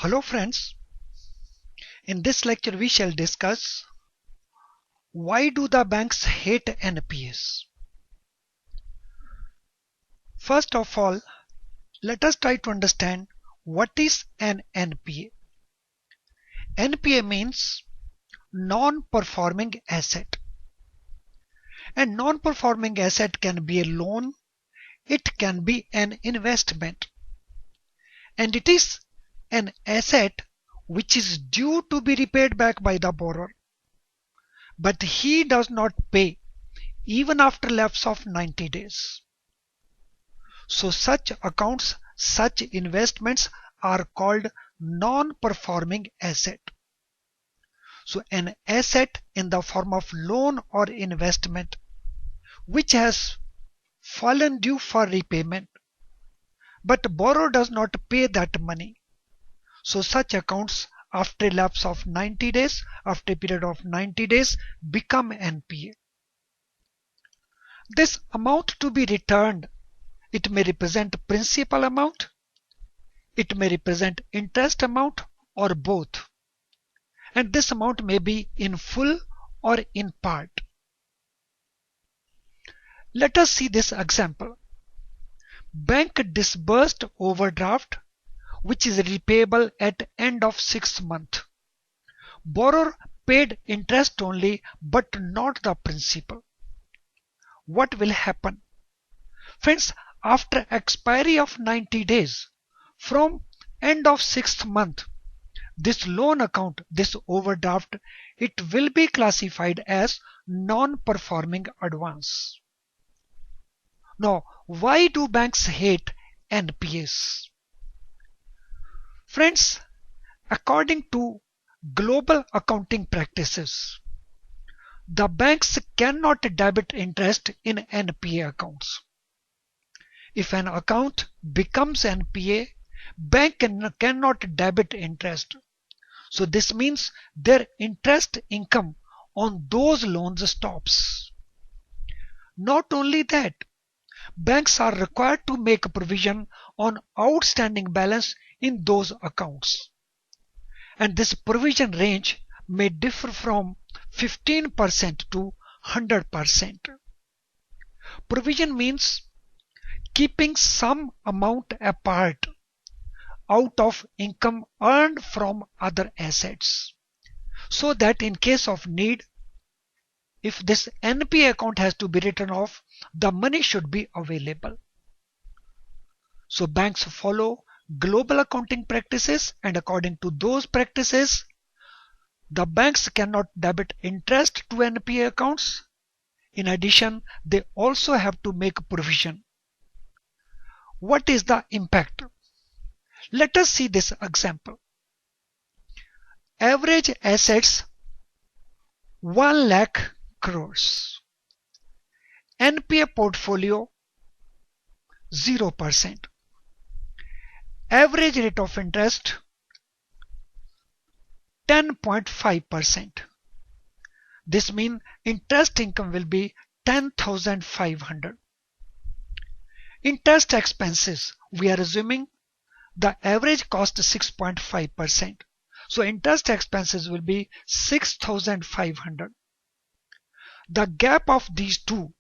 Hello friends, in this lecture we shall discuss why do the banks hate NPAs. First of all, let us try to understand what is an NPA. NPA means non-performing asset. And non-performing asset can be a loan, it can be an investment. And it is an asset which is due to be repaid back by the borrower. But he does not pay even after lapse of 90 days. So such accounts, such investments are called non-performing asset. So an asset in the form of loan or investment which has fallen due for repayment, but borrower does not pay that money. So such accounts after a lapse of 90 days, after a period of 90 days become NPA. This amount to be returned, it may represent principal amount, it may represent interest amount or both. And this amount may be in full or in part. Let us see this example. Bank disbursed overdraft which is repayable at end of 6 month. Borrower paid interest only but not the principal. What will happen? Friends, after expiry of 90 days, from end of 6th month, this loan account, this overdraft, it will be classified as non-performing advance. Now, why do banks hate NPAs? Friends, according to global accounting practices, the banks cannot debit interest in NPA accounts. If an account becomes NPA, bank cannot debit interest. So this means their interest income on those loans stops. Not only that, banks are required to make a provision on outstanding balance in those accounts. And this provision range may differ from 15% to 100%. Provision means keeping some amount apart out of income earned from other assets, so that in case of need, if this NPA account has to be written off, the money should be available. So banks follow global accounting practices, and according to those practices, the banks cannot debit interest to NPA accounts. In addition, they also have to make provision. What is the impact? Let us see this example. Average assets 1 lakh crores. NPA portfolio 0%. Average rate of interest 10.5%. This means interest income will be 10,500. Interest expenses, we are assuming the average cost 6.5%. So interest expenses will be 6,500. The gap of these two,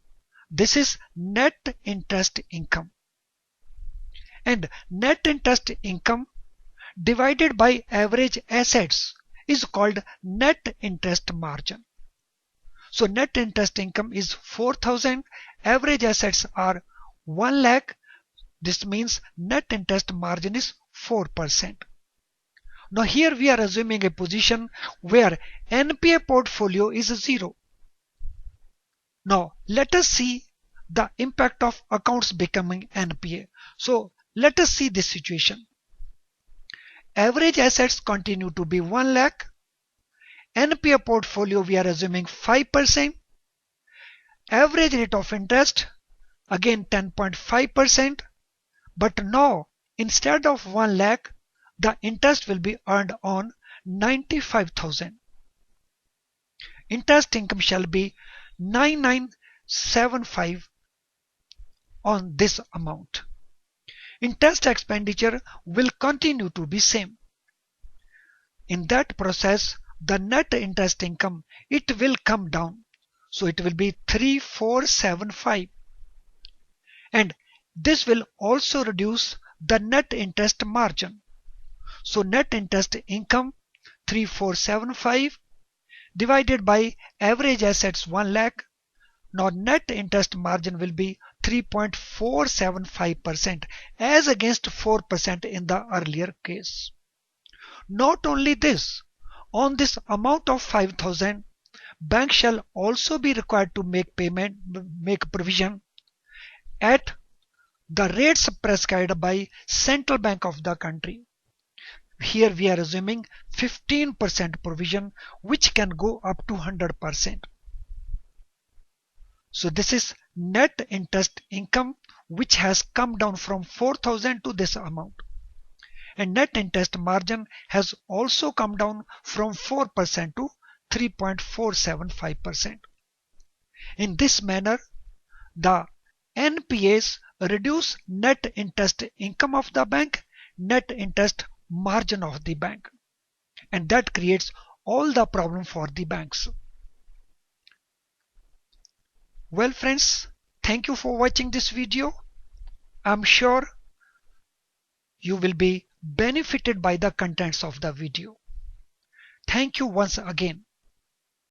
this is net interest income. And net interest income divided by average assets is called net interest margin. So net interest income is 4,000, average assets are 1 lakh. This means net interest margin is 4%. Now here we are assuming a position where NPA portfolio is 0. Now let us see the impact of accounts becoming NPA. So let us see this situation. Average assets continue to be 1 lakh. NPA portfolio we are assuming 5%. Average rate of interest again 10.5%. But now instead of 1 lakh, the interest will be earned on 95,000. Interest income shall be 9975 on this amount. Interest expenditure will continue to be same. In that process, the net interest income, it will come down. So it will be 3475. And this will also reduce the net interest margin. So net interest income 3475 divided by average assets 1 lakh. Now net interest margin will be 3.475% as against 4% in the earlier case. Not only this, on this amount of 5,000, bank shall also be required to make provision at the rates prescribed by Central Bank of the country. Here we are assuming 15% provision, which can go up to 100%. So this is net interest income, which has come down from 4,000 to this amount. And net interest margin has also come down from 4% to 3.475%. In this manner, the NPAs reduce net interest income of the bank, net interest margin of the bank, and that creates all the problem for the banks. Well friends, thank you for watching this video. I'm sure you will be benefited by the contents of the video. Thank you once again.